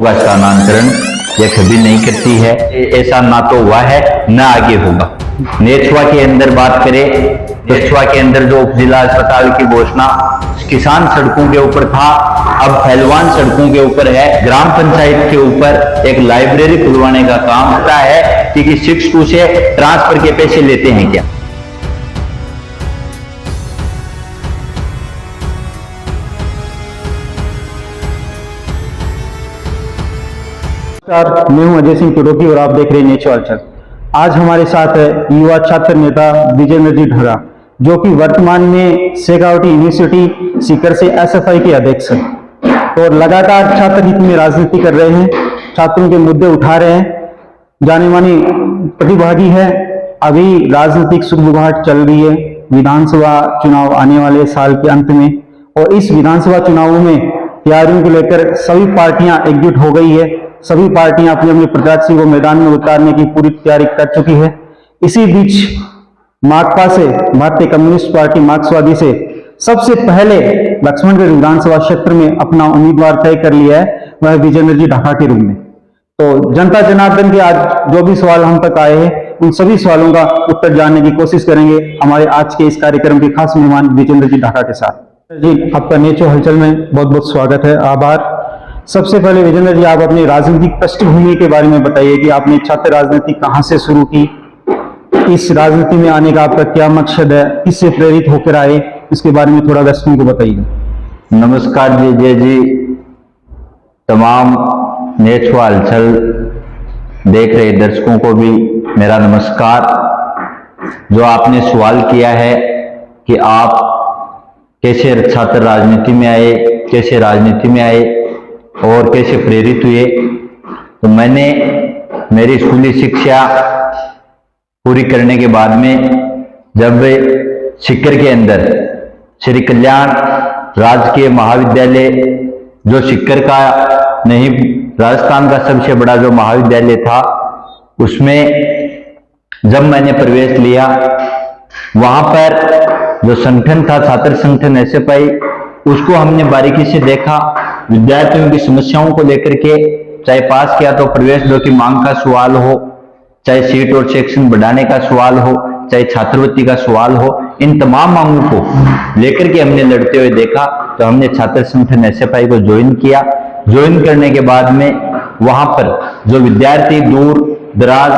का स्थानांतरण यह कभी नहीं करती है। ऐसा ना तो हुआ है ना आगे होगा। नेछवा के अंदर बात करें, नेछवा के अंदर जो उप जिला अस्पताल की घोषणा किसान सड़कों के ऊपर था, अब पहलवान सड़कों के ऊपर है। ग्राम पंचायत के ऊपर एक लाइब्रेरी खुलवाने का काम होता है कि शिक्षकों से ट्रांसफर के पैसे लेते हैं क्या। नमस्कार, मैं हूं अजय सिंह तुरोकी और आप देख रहे हैं नेचो हलचल। आज हमारे साथ है युवा छात्र नेता विजेंद्र जी ढगा, जो कि वर्तमान में शेखावटी यूनिवर्सिटी सीकर से एसएफआई के अध्यक्ष हैं और लगातार छात्र हित में राजनीति कर रहे हैं, छात्रों के मुद्दे उठा रहे हैं, जाने माने प्रतिभागी है। अभी राजनीतिक सुगबुगाहट चल रही है, विधानसभा चुनाव आने वाले साल के अंत में, और इस विधानसभा चुनावों में तैयारियों को लेकर सभी पार्टियां एकजुट हो गई है। सभी पार्टियां अपने अपने प्रत्याशी को मैदान में उतारने की पूरी तैयारी कर चुकी है। इसी बीच माकपा से, भारतीय कम्युनिस्ट पार्टी मार्क्सवादी से सबसे पहले लक्ष्मणगढ़ विधानसभा क्षेत्र में अपना उम्मीदवार तय कर लिया है, वह विजेंद्र जी ढाका के रूप में। तो जनता जनार्दन के आज जो भी सवाल हम तक आए हैं, उन सभी सवालों का उत्तर जानने की कोशिश करेंगे हमारे आज के इस कार्यक्रम के खास मेहमान विजेंद्र जी ढाका के साथ। जी, आपका नेचो हलचल में बहुत बहुत स्वागत है, आभार। सबसे पहले विजेंद्र जी, आप अपनी राजनीतिक पृष्ठभूमि के बारे में बताइए कि आपने छात्र राजनीति कहां से शुरू की, इस राजनीति में आने का आपका क्या मकसद है, किससे प्रेरित होकर आए, इसके बारे में थोड़ा दर्शकों को बताइए। नमस्कार जी, जय जी। तमाम नेचो हलचल देख रहे दर्शकों को भी मेरा नमस्कार। जो आपने सवाल किया है कि आप कैसे छात्र राजनीति में आए, कैसे राजनीति में आए और कैसे प्रेरित हुए, तो मैंने मेरी स्कूली शिक्षा पूरी करने के बाद में जब सीकर के अंदर श्री कल्याण राजकीय महाविद्यालय, जो सीकर का नहीं राजस्थान का सबसे बड़ा जो महाविद्यालय था, उसमें जब मैंने प्रवेश लिया, वहां पर जो संगठन था छात्र संगठन एसएफआई, उसको हमने बारीकी से देखा। विद्यार्थियों की समस्याओं को लेकर के, चाहे पास किया तो प्रवेश दो की मांग का सवाल हो, चाहे सीट और सेक्शन बढ़ाने का सवाल हो, चाहे छात्रवृत्ति का सवाल हो, इन तमाम मांगों को लेकर के हमने लड़ते हुए देखा। तो हमने छात्र संगठन एसएफआई को ज्वाइन किया। ज्वाइन करने के बाद में वहां पर जो विद्यार्थी दूर दराज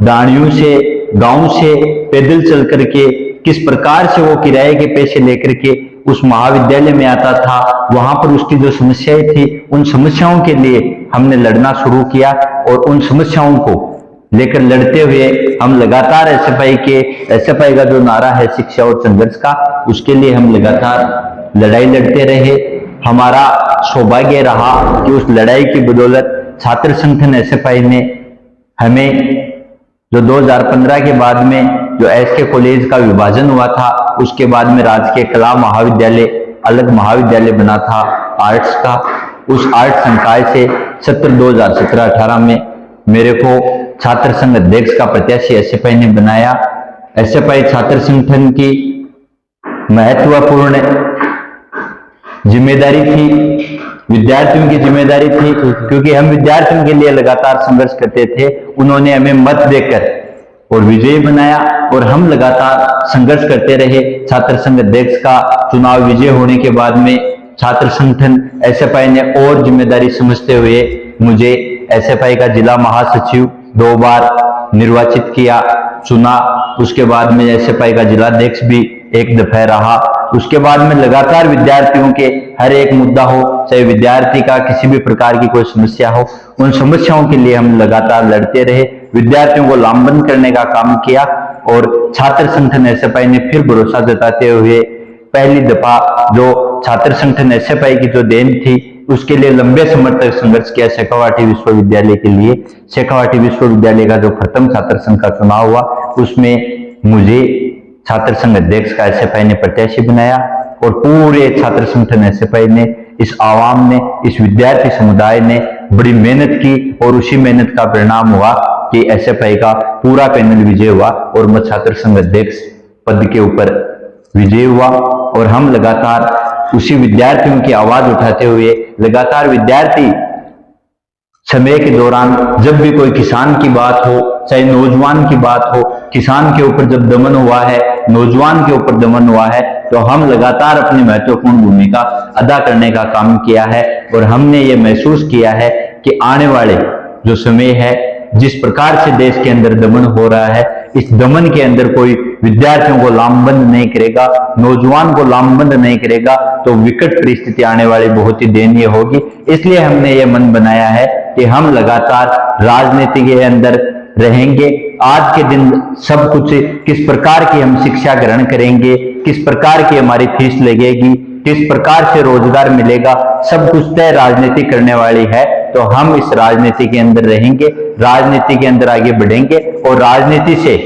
दाड़ियों से, गांव से पैदल चल करके किस प्रकार से वो किराए के पैसे लेकर के उस महाविद्यालय में आता था, वहां पर उसकी जो समस्याएं थी, उन समस्याओं के लिए हमने लड़ना शुरू किया और उन समस्याओं को लेकर लड़ते हुए हम लगातार एसएफआई का जो नारा है शिक्षा और संघर्ष का, उसके लिए हम लगातार लड़ाई लड़ते रहे। हमारा सौभाग्य रहा कि उस लड़ाई की बदौलत छात्र संगठन एसएफआई ने हमें जो 2015 के बाद में जो एसके कॉलेज का विभाजन हुआ था, उसके बाद में राजकीय कला महाविद्यालय अलग महाविद्यालय बना था आर्ट्स का, उस आर्ट संकाय से सत्र 2017-18 में मेरे को छात्र संघ अध्यक्ष का प्रत्याशी एसएफआई ने बनाया। एसएफआई छात्र संगठन की महत्वपूर्ण जिम्मेदारी थी, विद्यार्थियों की जिम्मेदारी थी, क्योंकि हम विद्यार्थियों के लिए लगातार संघर्ष करते थे। उन्होंने हमें मत देकर और विजयी बनाया और हम लगातार संघर्ष करते रहे। छात्र संघ अध्यक्ष का चुनाव विजय होने के बाद में छात्र संगठन एसएफआई ने और जिम्मेदारी समझते हुए मुझे एसएफआई का जिला महासचिव 2 बार निर्वाचित किया, चुना। उसके बाद में एसएफआई का जिलाध्यक्ष भी एक दफा रहा। उसके बाद में लगातार विद्यार्थियों के हर एक मुद्दा हो, चाहे विद्यार्थी का किसी भी प्रकार की कोई समस्या हो, उन समस्याओं के लिए हम लगातार लड़ते रहे, विद्यार्थियों को लामबंद करने का काम किया। और छात्र संगठन एसएफआई ने फिर भरोसा जताते हुए पहली दफा जो छात्र संगठन एसएफआई की जो देन थी, उसके लिए लंबे समय तक संघर्ष किया शेखावाटी विश्वविद्यालय के लिए। शेखावाटी विश्वविद्यालय का जो प्रथम छात्र संघ का चुनाव हुआ, उसमें मुझे छात्र संघ अध्यक्ष का एसएफआई ने प्रत्याशी बनाया और पूरे छात्र संगठन एसएफआई ने, इस आवाम ने, इस विद्यार्थी समुदाय ने बड़ी मेहनत की और उसी मेहनत का परिणाम हुआ कि एसएफआई का पूरा पैनल विजय हुआ और मैं छात्र संघ अध्यक्ष पद के ऊपर विजय हुआ। और हम लगातार उसी विद्यार्थियों की आवाज उठाते हुए लगातार विद्यार्थी समय के दौरान जब भी कोई किसान की बात हो, चाहे नौजवान की बात हो, किसान के ऊपर जब दमन हुआ है, नौजवान के ऊपर दमन हुआ है, तो हम लगातार अपनी महत्वपूर्ण भूमिका अदा करने का काम किया है। और हमने ये महसूस किया है कि आने वाले जो समय है, जिस प्रकार से देश के अंदर दमन हो रहा है, इस दमन के अंदर कोई विद्यार्थियों को लामबंद नहीं करेगा, नौजवान को लामबंद नहीं करेगा, तो विकट परिस्थिति आने वाली बहुत ही दयनीय होगी। इसलिए हमने ये मन बनाया है कि हम लगातार राजनीति के अंदर रहेंगे। आज के दिन सब कुछ किस प्रकार की हम शिक्षा ग्रहण करेंगे, किस प्रकार की हमारी फीस लगेगी, किस प्रकार से रोजगार मिलेगा, सब कुछ तय राजनीति करने वाली है। तो हम इस राजनीति के अंदर रहेंगे, राजनीति के अंदर आगे बढ़ेंगे और राजनीति से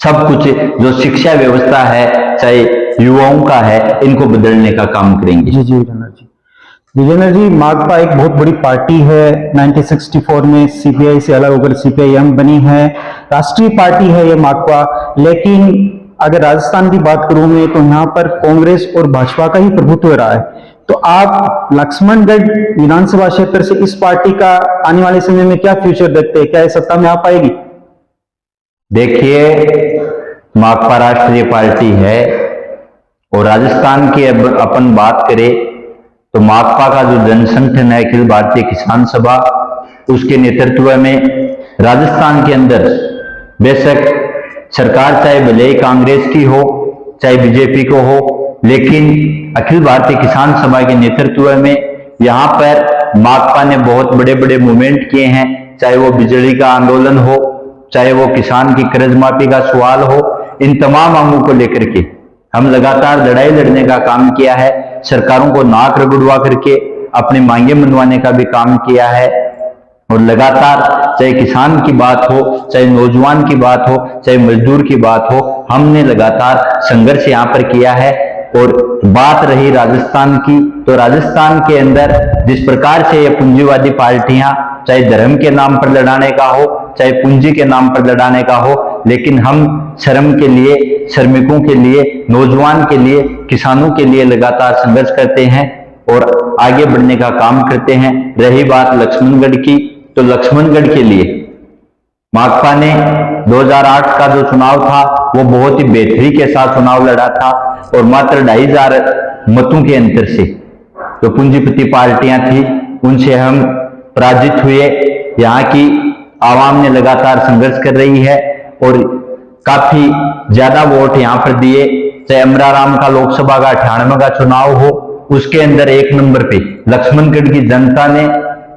सब कुछ जो शिक्षा व्यवस्था है, चाहे युवाओं का है, इनको बदलने का काम करेंगे। जी विजेंद्र जी। विजेंद्र जी, माकपा एक बहुत बड़ी पार्टी है। 1964 में सीपीआई से अलग होकर सीपीआईएम बनी है, राष्ट्रीय पार्टी है ये माकपा। लेकिन अगर राजस्थान की बात करूं मैं, तो यहाँ पर कांग्रेस और भाजपा का ही प्रभुत्व रहा है। तो आप लक्ष्मणगढ़ विधानसभा क्षेत्र से इस पार्टी का आने वाले समय में क्या फ्यूचर देखते हैं? क्या ये सत्ता में आ पाएगी? देखिए, माकपा राष्ट्रीय पार्टी है और राजस्थान की अब अपन बात करें तो माकपा का जो जनसंगठन है अखिल भारतीय किसान सभा, उसके नेतृत्व में राजस्थान के अंदर बेशक सरकार चाहे भले ही कांग्रेस की हो चाहे बीजेपी को हो, लेकिन अखिल भारतीय किसान सभा के नेतृत्व में यहाँ पर माकपा ने बहुत बड़े बड़े मूवमेंट किए हैं। चाहे वो बिजली का आंदोलन हो, चाहे वो किसान की कर्ज माफी का सवाल हो, इन तमाम मांगों को लेकर के हम लगातार लड़ाई लड़ने का काम किया है। सरकारों को नाक रगड़वा करके अपनी मांगे मनवाने का भी काम किया है। और लगातार चाहे किसान की बात हो, चाहे नौजवान की बात हो, चाहे मजदूर की बात हो, हमने लगातार संघर्ष यहाँ पर किया है। और बात रही राजस्थान की, तो राजस्थान के अंदर जिस प्रकार से ये पूंजीवादी पार्टियां, चाहे धर्म के नाम पर लड़ाने का हो, चाहे पूंजी के नाम पर लड़ाने का हो, लेकिन हम श्रम के लिए, श्रमिकों के लिए, नौजवान के लिए, किसानों के लिए लगातार संघर्ष करते हैं और आगे बढ़ने का काम करते हैं। रही बात लक्ष्मणगढ़ की, तो लक्ष्मणगढ़ के लिए माकपा ने 2008 का जो चुनाव था वो बहुत ही बेहतरी के साथ चुनाव लड़ा था और मात्र 2500 मतों के अंतर से जो पूंजीपति पार्टियां थी उनसे हम पराजित हुए। यहाँ की आवाम ने लगातार संघर्ष कर रही है और काफी ज्यादा वोट यहाँ पर दिए। चाहे अमराराम का लोकसभा का 98 का चुनाव हो, उसके अंदर 1 नंबर पे लक्ष्मणगढ़ की जनता ने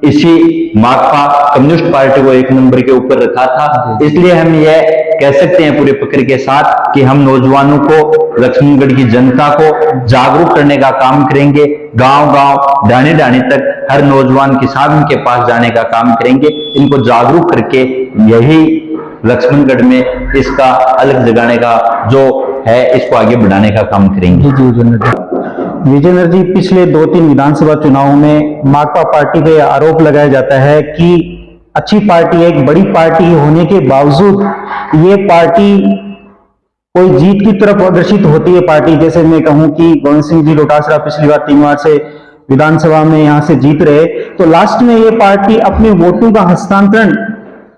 इसी माकपा कम्युनिस्ट पार्टी को 1 नंबर के ऊपर रखा था। इसलिए हम यह कह सकते हैं पूरे पकड़ के साथ कि हम नौजवानों को, लक्ष्मणगढ़ की जनता को जागरूक करने का काम करेंगे। गांव गांव, ढाणी ढाणी तक हर नौजवान किसान के पास जाने का काम करेंगे। इनको जागरूक करके यही लक्ष्मणगढ़ में इसका अलग जगाने का जो है, इसको आगे बढ़ाने का काम करेंगे। विजेंद्र जी, पिछले 2-3 विधानसभा चुनावों में माकपा पार्टी पे आरोप लगाया जाता है कि अच्छी पार्टी, एक बड़ी पार्टी होने के बावजूद ये पार्टी कोई जीत की तरफ अग्रसित होती है। पार्टी जैसे मैं कहूं कि गोविंद सिंह जी डोटासरा पिछली बार 3 बार से विधानसभा में यहां से जीत रहे, तो लास्ट में ये पार्टी अपने वोटों का हस्तांतरण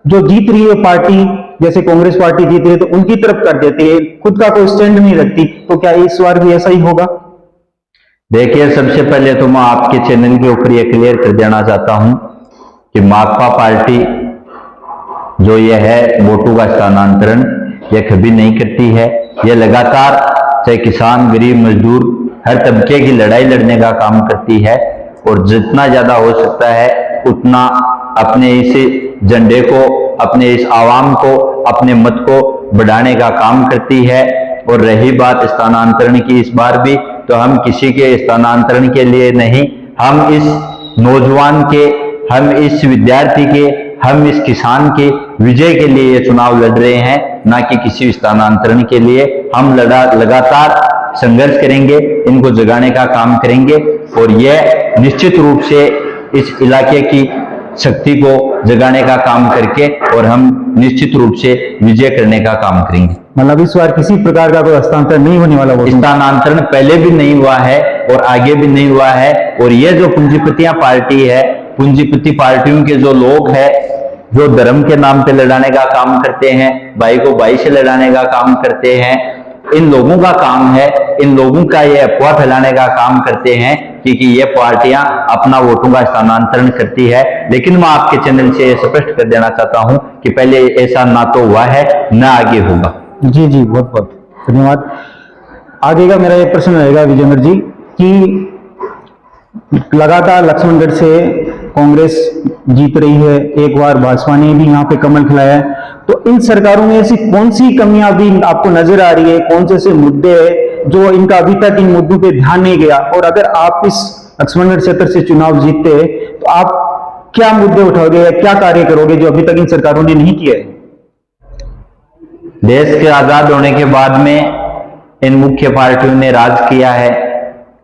जो जीत रही है पार्टी, जैसे कांग्रेस पार्टी जीत रही है तो उनकी तरफ कर देती है, खुद का कोई स्टैंड नहीं रखती। तो क्या इस बार भी ऐसा ही होगा? देखिए, सबसे पहले तो मैं आपके चैनल के ऊपर यह क्लियर कर देना चाहता हूं कि माकपा पार्टी जो ये है वोटों का स्थानांतरण यह कभी नहीं करती है। यह लगातार चाहे किसान, गरीब, मजदूर, हर तबके की लड़ाई लड़ने का काम करती है और जितना ज्यादा हो सकता है उतना अपने इस झंडे को, अपने इस आवाम को, अपने मत को बढ़ाने का काम करती है। और रही बात स्थानांतरण की, इस बार भी तो हम किसी के स्थानांतरण के लिए नहीं, हम इस नौजवान के, हम इस विद्यार्थी के, हम इस किसान के विजय के लिए ये चुनाव लड़ रहे हैं, ना कि किसी स्थानांतरण के लिए। हम लगातार संघर्ष करेंगे, इनको जगाने का काम करेंगे और यह निश्चित रूप से इस इलाके की शक्ति को जगाने का काम करके और हम निश्चित रूप से विजय करने का काम करेंगे। मतलब इस बार किसी प्रकार का कोई हस्तांतरण नहीं होने वाला? स्थानांतरण पहले भी नहीं हुआ है और आगे भी नहीं हुआ है। और ये जो पूंजीपतियां पार्टी है पूंजीपति पार्टियों के जो लोग हैं, जो धर्म के नाम पे लड़ाने का काम करते हैं, भाई को भाई से लड़ाने का काम करते हैं, इन लोगों का काम है, इन लोगों का ये अफवाह फैलाने का काम करते हैं कि ये पार्टियां अपना वोटों का स्थानांतरण करती है। लेकिन मैं आपके चैनल से ये स्पष्ट कर देना चाहता हूं कि पहले ऐसा ना तो हुआ है ना आगे होगा। जी जी, बहुत बहुत धन्यवाद। आगे का मेरा एक प्रश्न रहेगा विजेंद्र जी कि लगातार लक्ष्मणगढ़ से कांग्रेस जीत रही है, एक बार भाजपा ने भी यहाँ पे कमल खिलाया है, तो इन सरकारों में ऐसी कौन सी कमियां भी आपको नजर आ रही है, कौन से ऐसे मुद्दे हैं जो इनका अभी तक इन मुद्दों पे ध्यान नहीं गया, और अगर आप इस लक्ष्मणगढ़ क्षेत्र से चुनाव जीतते हैं तो आप क्या मुद्दे उठाओगे या क्या कार्य करोगे जो अभी तक इन सरकारों ने नहीं किया है? देश के आजाद होने के बाद में इन मुख्य पार्टियों ने राज किया है,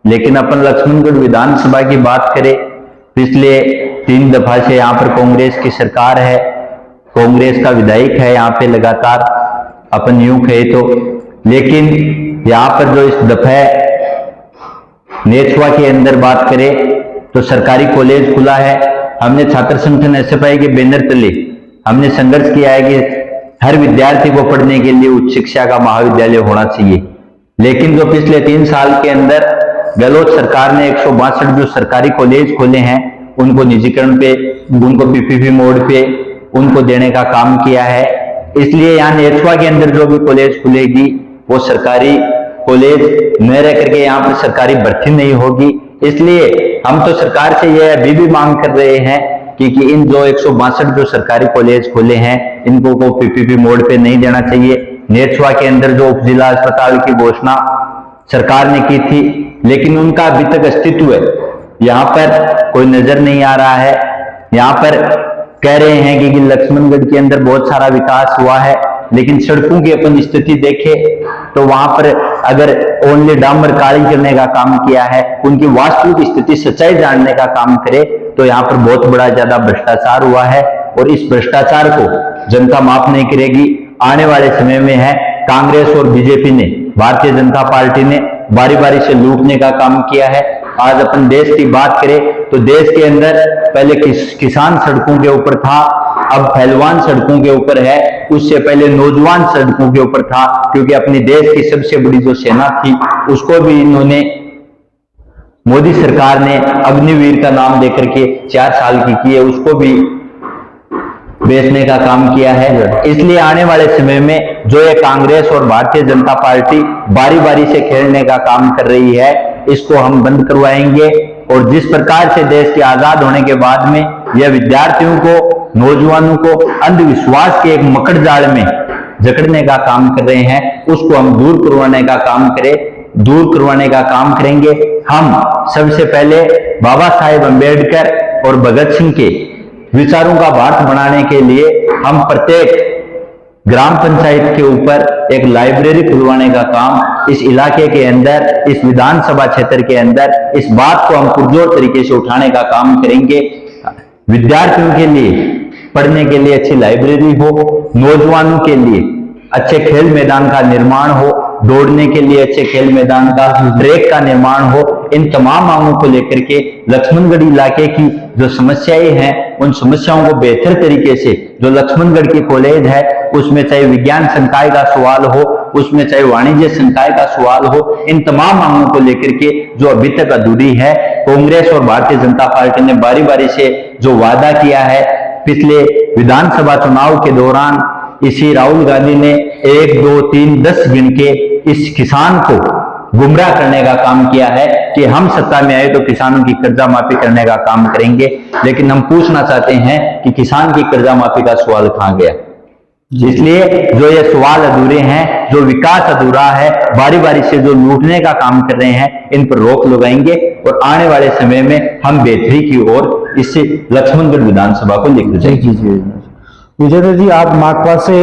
लेकिन अपन लक्ष्मणगढ़ विधानसभा की बात करें, पिछले 3 दफा से यहाँ पर कांग्रेस की सरकार है, कांग्रेस का विधायक है यहाँ पे लगातार, अपन यूं कहे तो। लेकिन यहाँ पर जो इस दफा नेछवा के अंदर बात करें तो सरकारी कॉलेज खुला है। हमने छात्र संगठन एसएफआई के बैनर तले हमने संघर्ष किया है कि हर विद्यार्थी को पढ़ने के लिए उच्च शिक्षा का महाविद्यालय होना चाहिए। लेकिन जो पिछले 3 साल के अंदर गहलोत सरकार ने 162 जो सरकारी कॉलेज खोले हैं उनको निजीकरण पे, उनको पीपीपी मोड पे उनको देने का काम किया है। इसलिए यहाँ नेछवा के अंदर जो भी कॉलेज खुलेगी वो सरकारी कॉलेज न रह करके यहाँ पर सरकारी भर्ती नहीं होगी। इसलिए हम तो सरकार से यह अभी भी मांग कर रहे हैं कि इन जो 162 जो सरकारी कॉलेज खोले हैं इनको को पीपीपी मोड पे नहीं देना चाहिए। नेछवा के अंदर जो उप जिला अस्पताल की घोषणा सरकार ने की थी, लेकिन उनका अभी तक अस्तित्व है यहाँ पर कोई नजर नहीं आ रहा है। यहाँ पर कह रहे हैं कि लक्ष्मणगढ़ के अंदर बहुत सारा विकास हुआ है, लेकिन सड़कों की अपन स्थिति देखें तो वहां पर अगर ओनली डामर काली करने का काम किया है, उनकी वास्तविक स्थिति सच्चाई जानने का काम करे तो यहाँ पर बहुत बड़ा ज्यादा भ्रष्टाचार हुआ है, और इस भ्रष्टाचार को जनता माफ नहीं करेगी। आने वाले समय में है कांग्रेस और बीजेपी ने, भारतीय जनता पार्टी ने बारी बारी से लूटने का काम किया है। आज अपन देश की बात करें तो देश के अंदर पहले किसान सड़कों के ऊपर था, अब पहलवान सड़कों के ऊपर है, उससे पहले नौजवान सड़कों के ऊपर था, क्योंकि अपनी देश की सबसे बड़ी जो सेना थी उसको भी इन्होंने, मोदी सरकार ने अग्निवीर का नाम देकर के 4 साल की है, उसको भी बेचने का काम किया है। इसलिए आने वाले समय में जो ये कांग्रेस और भारतीय जनता पार्टी बारी बारी से खेलने का काम कर रही है, इसको हम बंद करवाएंगे। और जिस प्रकार से देश के आजाद होने के बाद में यह विद्यार्थियों को, नौजवानों को अंधविश्वास के एक मकड़ जाल में जकड़ने का काम कर रहे हैं, उसको हम दूर करवाने का काम करेंगे। हम सबसे पहले बाबा साहेब अंबेडकर और भगत सिंह के विचारों का भारत बनाने के लिए हम प्रत्येक ग्राम पंचायत के ऊपर एक लाइब्रेरी खुलवाने का काम इस इलाके के अंदर, इस विधानसभा क्षेत्र के अंदर इस बात को हम पुरजोर तरीके से उठाने का काम करेंगे। विद्यार्थियों के लिए पढ़ने के लिए अच्छी लाइब्रेरी हो, नौजवानों के लिए अच्छे खेल मैदान का निर्माण हो, दौड़ने के लिए अच्छे खेल मैदान का, ट्रैक का निर्माण हो। इन तमाम मांगों को लेकर के लक्ष्मणगढ़ इलाके की जो समस्याएं हैं उन समस्याओं को बेहतर तरीके से, जो लक्ष्मणगढ़ की कॉलेज है उसमें चाहे विज्ञान संकाय का सवाल हो, उसमें चाहे वाणिज्य संकाय का सवाल हो, इन तमाम मांगों को लेकर के जो अभी तक अधूरी है, कांग्रेस और भारतीय जनता पार्टी ने बारी बारी से जो वादा किया है, पिछले विधानसभा चुनाव के दौरान इसी राहुल गांधी ने 1, 2, 3, 10 गिन के इस किसान को गुमराह करने का काम किया है कि हम सत्ता में आए तो किसानों की कर्जा माफी करने का काम करेंगे। लेकिन हम पूछना चाहते हैं कि किसान की कर्जा माफी का सवाल कहां गया? इसलिए जो ये सवाल अधूरे हैं, जो विकास अधूरा है, बारी बारी से जो लूटने का काम कर रहे हैं, इन पर रोक लगाएंगे और आने वाले समय में हम बेहतरी की ओर इससे लक्ष्मणगढ़ विधानसभा को लेकर जाएंगे। विजेंद्र जी, आप माकपा से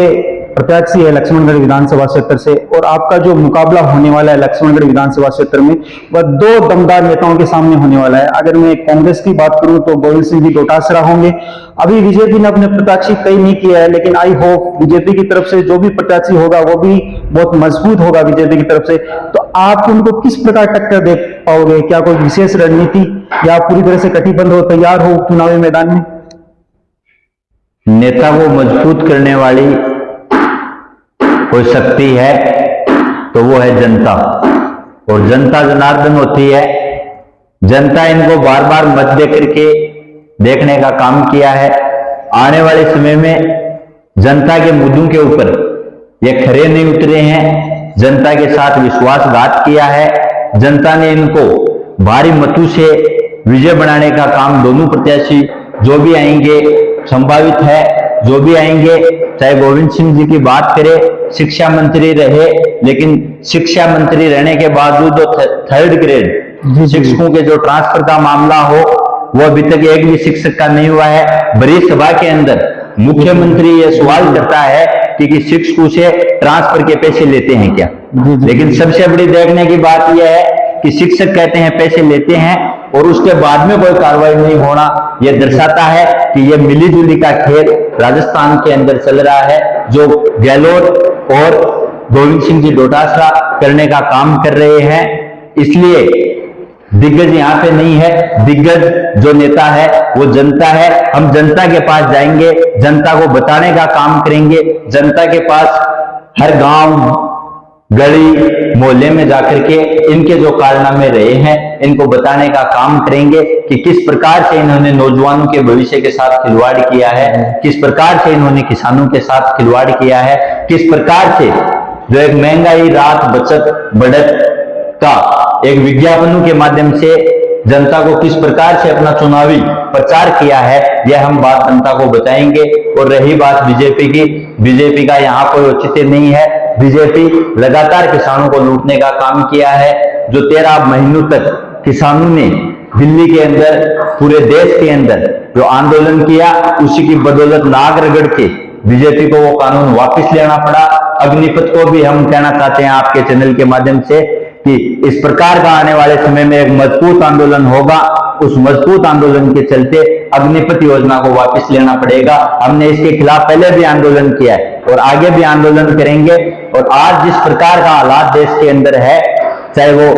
प्रत्याशी है लक्ष्मणगढ़ विधानसभा क्षेत्र से, और आपका जो मुकाबला होने वाला है लक्ष्मणगढ़ विधानसभा क्षेत्र में वह दो दमदार नेताओं के सामने होने वाला है। अगर मैं कांग्रेस की बात करूं तो गोविंद सिंह जी डोटासरा होंगे। अभी बीजेपी ने अपने प्रत्याशी तय नहीं किया है, लेकिन आई होप बीजेपी की तरफ से जो भी प्रत्याशी होगा वो भी बहुत मजबूत होगा बीजेपी की तरफ से। तो आप उनको किस प्रकार टक्कर दे पाओगे? क्या कोई विशेष रणनीति या पूरी तरह से कटिबद्ध हो, तैयार हो चुनावी मैदान में? नेता को मजबूत करने वाली कोई शक्ति है तो वो है जनता, और जनता जनार्दन होती है। जनता इनको बार बार मत दे करके देखने का काम किया है। आने वाले समय में जनता के मुद्दों के ऊपर ये खरे नहीं उतरे हैं, जनता के साथ विश्वासघात किया है। जनता ने इनको भारी मतों से विजय बनाने का काम दोनों प्रत्याशी जो भी आएंगे संभावित है, जो भी आएंगे, चाहे गोविंद सिंह जी की बात करें, शिक्षा मंत्री रहे, लेकिन शिक्षा मंत्री रहने के बावजूद जो थर्ड ग्रेड शिक्षकों के जो ट्रांसफर का मामला हो वो अभी तक एक भी शिक्षक का नहीं हुआ है। बड़ी सभा के अंदर मुख्यमंत्री ये सवाल करता है कि शिक्षकों से ट्रांसफर के पैसे लेते हैं क्या? लेकिन सबसे बड़ी देखने की बात यह है कि शिक्षक कहते हैं पैसे लेते हैं और उसके बाद में कोई कार्रवाई नहीं होना। यह दर्शाता है कि यह मिलीजुली का खेल राजस्थान के अंदर चल रहा है, जो गहलोत और गोविंद सिंह जी डोटासरा करने का काम कर रहे हैं। इसलिए दिग्गज यहाँ पे नहीं है, दिग्गज जो नेता है वो जनता है। हम जनता के पास जाएंगे, जनता को बताने का काम करेंगे, जनता के पास हर गांव गली मोहल्ले में जाकर के इनके जो कारनामे रहे हैं इनको बताने का काम करेंगे कि किस प्रकार से इन्होंने नौजवानों के भविष्य के साथ खिलवाड़ किया है, किस प्रकार से इन्होंने किसानों के साथ खिलवाड़ किया है, किस प्रकार से जो एक महंगाई रात बचत बढ़त का एक विज्ञापनों के माध्यम से जनता को किस प्रकार से अपना चुनावी प्रचार किया है, यह हम बात जनता को बताएंगे। और रही बात बीजेपी की, बीजेपी का यहाँ कोई औचित्य नहीं है। बीजेपी लगातार किसानों को लूटने का काम किया है। जो 13 महीनों तक किसानों ने दिल्ली के अंदर, पूरे देश के अंदर जो आंदोलन किया, उसी की बदौलत नाक रगड़ के बीजेपी को वो कानून वापस लेना पड़ा। अग्निपथ को भी हम कहना चाहते हैं आपके चैनल के माध्यम से कि इस प्रकार का आने वाले समय में एक मजबूत आंदोलन होगा। उस मजबूत आंदोलन के चलते अग्निपथ योजना को वापस लेना पड़ेगा। हमने इसके खिलाफ पहले भी आंदोलन किया है और आगे भी आंदोलन करेंगे। और आज जिस प्रकार का हालात देश के अंदर है, चाहे वो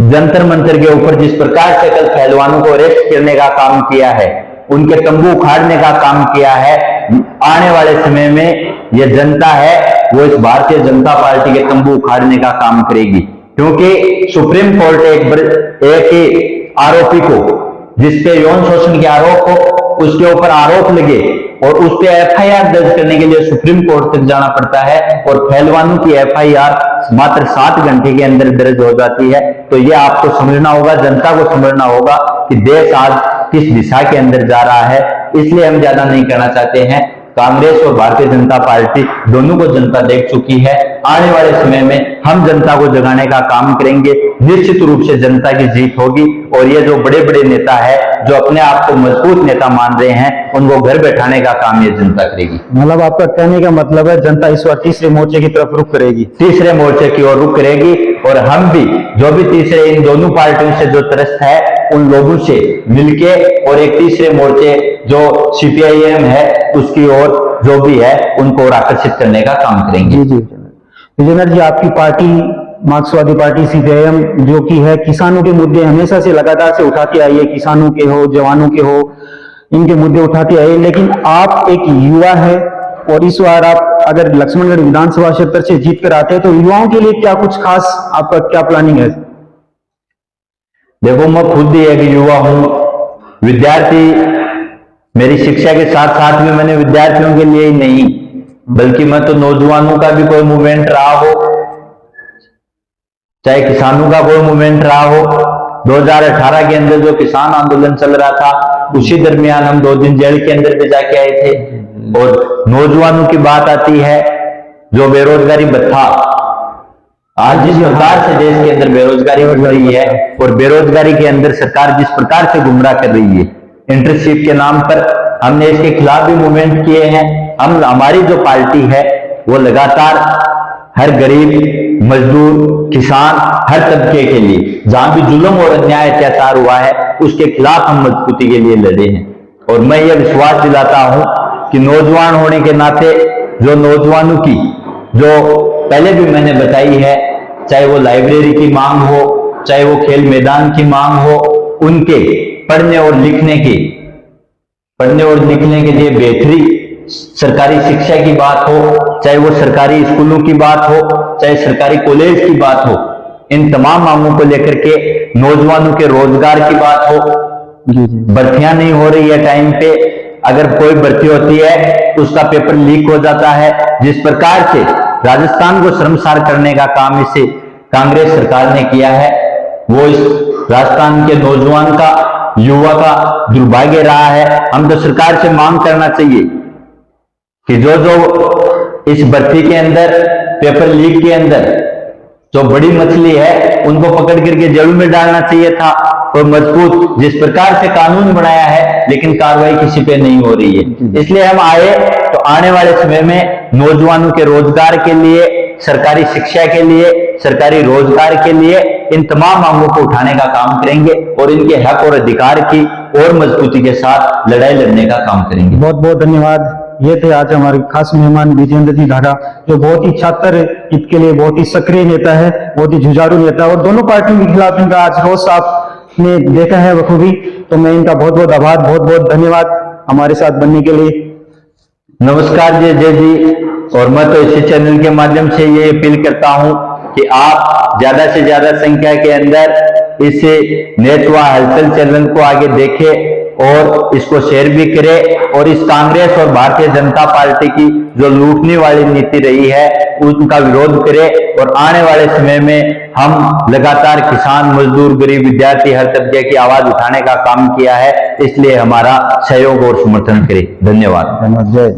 जंतर मंतर के ऊपर जिस प्रकार से कल पहलवानों को अरेस्ट करने का काम किया है, उनके तंबू उखाड़ने का काम किया है, आने वाले समय में यह जनता है वो इस भारतीय जनता पार्टी के तंबू उखाड़ने का काम करेगी। क्योंकि सुप्रीम कोर्ट एक आरोपी को, जिसपे यौन शोषण के आरोप हो, उसके ऊपर आरोप लगे और उस पे एफआईआर दर्ज करने के लिए सुप्रीम कोर्ट तक जाना पड़ता है, और पहलवानों की एफआईआर मात्र 7 घंटे के अंदर दर्ज हो जाती है। तो ये आपको समझना होगा, जनता को समझना होगा कि देश आज किस दिशा के अंदर जा रहा है। इसलिए हम ज्यादा नहीं कहना चाहते हैं। कांग्रेस और भारतीय जनता पार्टी दोनों को जनता देख चुकी है। आने वाले समय में हम जनता को जगाने का काम करेंगे। निश्चित रूप से जनता की जीत होगी। और ये जो बड़े बड़े नेता है, जो अपने आप को मजबूत नेता मान रहे हैं, उनको घर बैठाने का काम ये जनता करेगी। मतलब आपका कहने का मतलब है जनता इस बार तीसरे मोर्चे की तरफ रुख करेगी, तीसरे मोर्चे की ओर रुख करेगी। और हम भी जो भी तीसरे इन दोनों पार्टियों से जो त्रस्त है, उन लोगों से मिलके और एक तीसरे मोर्चे जो सीपीआईएम है उसकी ओर जो भी है उनको और आकर्षित करने का काम करेंगे। जी जी विजयनगर जी, आपकी पार्टी मार्क्सवादी पार्टी सीपीआईएम जो की है, किसानों के मुद्दे हमेशा से लगातार से उठाती आई है, किसानों के हो, जवानों के हो, इनके मुद्दे उठाती आई है। लेकिन आप एक युवा है और इस बार आप अगर लक्ष्मणगढ़ विधानसभा क्षेत्र से जीत कर आते हैं तो युवाओं के लिए क्या कुछ खास आपका क्या प्लानिंग है? देखो, मैं खुद ही एक युवा हूं, विद्यार्थी। मेरी शिक्षा के साथ साथ में मैंने विद्यार्थियों के लिए ही नहीं, बल्कि मैं तो नौजवानों का भी कोई मूवमेंट रहा हो, चाहे किसानों का कोई मूवमेंट रहा हो। 2018 के अंदर जो किसान आंदोलन चल रहा था, उसी दरमियान हम 2 दिन जेल के अंदर भी जाके आए थे। और नौजवानों की बात आती है, जो बेरोजगारी भत्ता, आज जिस प्रकार से देश के अंदर बेरोजगारी बढ़ रही है और बेरोजगारी के अंदर सरकार जिस प्रकार से गुमराह कर रही है इंटर्नशिप के नाम पर, हमने इसके खिलाफ भी मूवमेंट किए हैं। हमारी जो पार्टी है वो लगातार हर गरीब, मजदूर, किसान, हर तबके के लिए जहां भी जुल्म और अन्याय अत्याचार हुआ है उसके खिलाफ हम मजबूती के लिए लड़े हैं। और मैं ये विश्वास दिलाता हूं कि नौजवान होने के नाते जो नौजवानों की जो पहले भी मैंने बताई है, चाहे वो लाइब्रेरी की मांग हो, चाहे वो खेल मैदान की मांग हो, उनके पढ़ने और लिखने के लिए बेहतरी सरकारी शिक्षा की बात हो, चाहे वो सरकारी स्कूलों की बात हो, चाहे सरकारी कॉलेज की बात हो, इन तमाम मांगों को लेकर के नौजवानों के रोजगार की बात हो। भर्तियां नहीं हो रही है टाइम पे, अगर कोई भर्ती होती है उसका पेपर लीक हो जाता है। जिस प्रकार से राजस्थान को शर्मसार करने का काम इसे कांग्रेस सरकार ने किया है, वो इस राजस्थान के नौजवान का, युवा का दुर्भाग्य रहा है। हम तो सरकार से मांग करना चाहिए कि जो इस भर्ती के अंदर, पेपर लीक के अंदर जो बड़ी मछली है उनको पकड़ करके जेल में डालना चाहिए था। और मजबूत जिस प्रकार से कानून बनाया है लेकिन कार्रवाई किसी पे नहीं हो रही है। इसलिए हम आए तो आने वाले समय में नौजवानों के रोजगार के लिए, सरकारी शिक्षा के लिए, सरकारी रोजगार के लिए इन तमाम मांगों को उठाने का काम करेंगे और इनके हक और अधिकार की और मजबूती के साथ लड़ाई लड़ने का काम करेंगे। बहुत बहुत धन्यवाद। ये थे आज हमारे खास मेहमान विजेंद्र जी ढाढा, जो बहुत ही छात्र हित के लिए बहुत ही सक्रिय नेता है, बहुत ही जुझारू नेता है और दोनों पार्टियों के खिलाफ इनका आज रोष आपने देखा है बखूबी। तो मैं इनका बहुत बहुत आभार, बहुत बहुत धन्यवाद हमारे साथ बनने के लिए। नमस्कार जय जी। और मैं तो इसी चैनल के माध्यम से ये अपील करता हूं कि आप ज्यादा से ज्यादा संख्या के अंदर इस नेतवा हलचल चैनल को आगे देखें और इसको शेयर भी करें और इस कांग्रेस और भारतीय जनता पार्टी की जो लूटने वाली नीति रही है उनका विरोध करें। और आने वाले समय में हम लगातार किसान, मजदूर, गरीब, विद्यार्थी, हर तबके की आवाज उठाने का काम किया है, इसलिए हमारा सहयोग और समर्थन करें। धन्यवाद। जय।